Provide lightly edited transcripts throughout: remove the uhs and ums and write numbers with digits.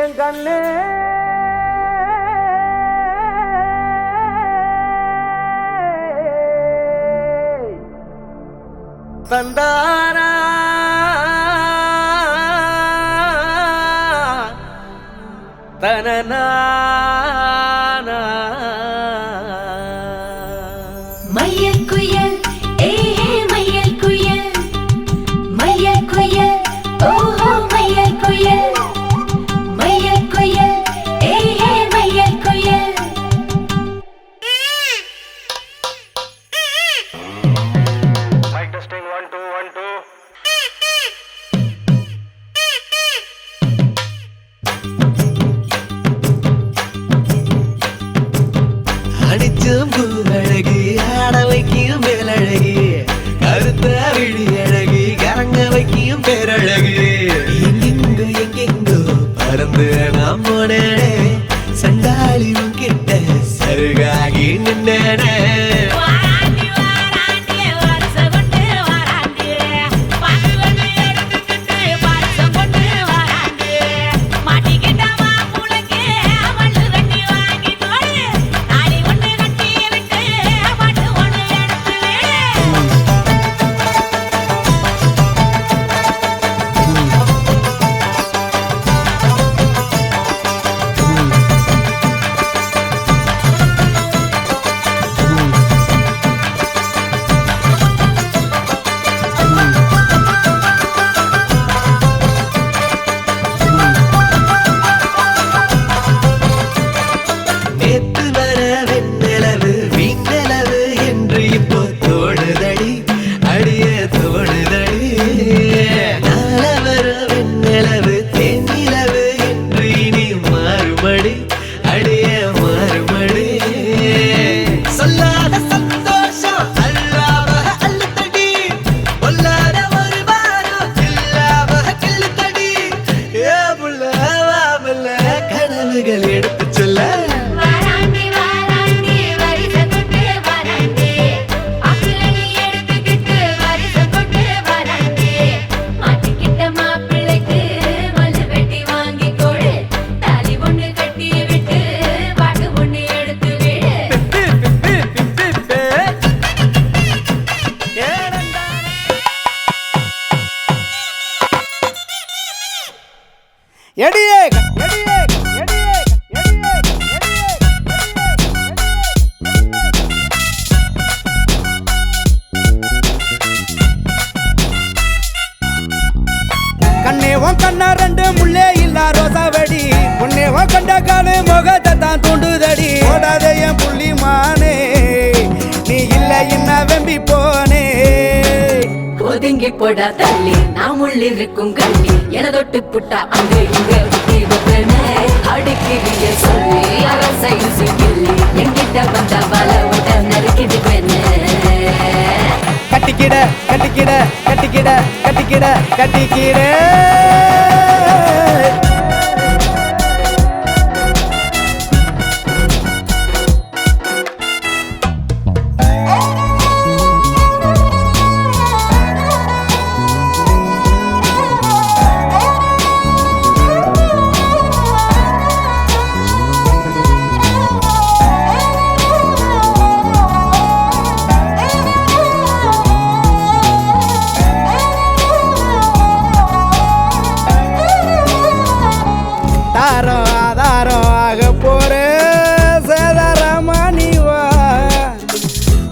என் கண்ணே தந்தாரா தனனா மையல் குயல் ஏ மையல் குயல் மையல் குயல் ஓஹோ மையல் குயல் மையல் குயல் ஏ மையல் குயல் மைக் டெஸ்டிங் 1 2 1 2 அடிச்சும் பூவழகு ஆட வைக்கும் மேலழகு கருத்த விழி அழகு கரங்க வைக்கும் பேரழகு எங்கெங்கோ பறந்து நாம் போனே சண்டாளியும் கிட்ட சருகாகி நின்னே எடுத்து சொல்ல எடியே கண்ணே உன் கண்ணா ரெண்டு முள்ளே இல்லா ரோசாவடி உன்னே உன் கண்ட காலு முகத்தை தான் தூண்டுதடி ஓடாத என் புள்ளி மானே நீ இல்ல என்ன வெம்பி போனே ஒதுங்கி போடா தள்ளி நாம் உள்ளிருக்கும் கண்ணி என தொட்டு புட்டா அங்க இங்க அடுக்கிறிய சொல்லி அரசையும் சிக்கிள்ளி என்கிட்ட வந்த வல விட நறுக்கிது பெண்ணு கட்டிக்கிட கட்டிக்கிட கட்டிக்கிட கட்டிக்கிட கட்டிக்கிட ஆதாரம் ஆக போற சேதாரமானிவா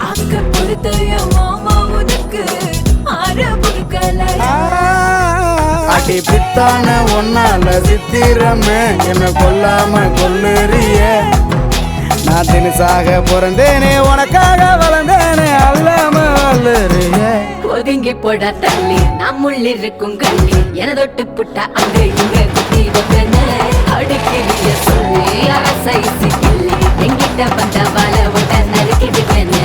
அக்க பொறுத்தைய மாமா உனக்கு அடி பித்தான ஒன்னால சித்திரமே என்ன கொல்லாம கொல்லுறிய நான் தினசாக பிறந்தேனே உனக்காக வளர்ந்தேனே அல்லாம வல்லுறிய ஒதுங்கி போட தள்ளி நாம் உள்ளிருக்கும் கண்ணி என தொட்டு புட்டா அங்க இங்க குத்தி வைப்பேன்னு அடுக்கிறிய சொல்லி அரசை சிக்கிள்ளி எங்கிட்ட வந்த வல விட நறுக்கிது பெண்ணு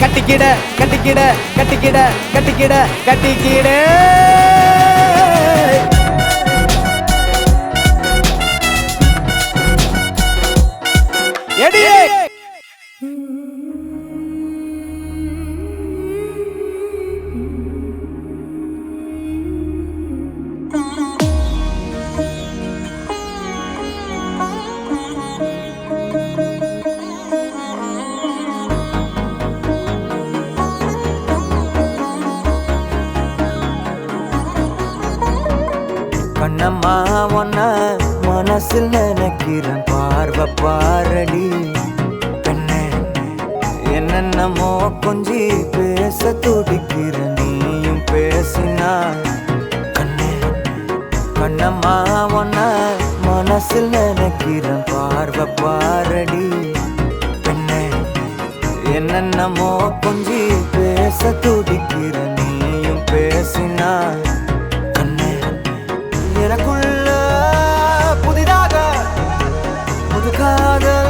கட்டிக்கிட கட்டிக்கிட கட்டிக்கிட கட்டிக்கிட கட்டிக்கிட எடியே துடிக்கிறேன் பார்வை பாரடி பெண்ணே என்னென்னமோ கொஞ்சி பேச துடிக்கிறேன் நீயும் பேசினா கண்ணே கண்ணம்மா ஒன்ன மனசில் நினைக்கிறேன் பார்வை பாரடி பெண்ணே என்னென்னமோ கொஞ்சி பேச துடிக்கிறேன் நீயும் பேசினா கண்ணே எனக்குள்ள புதிதாக புது காதல்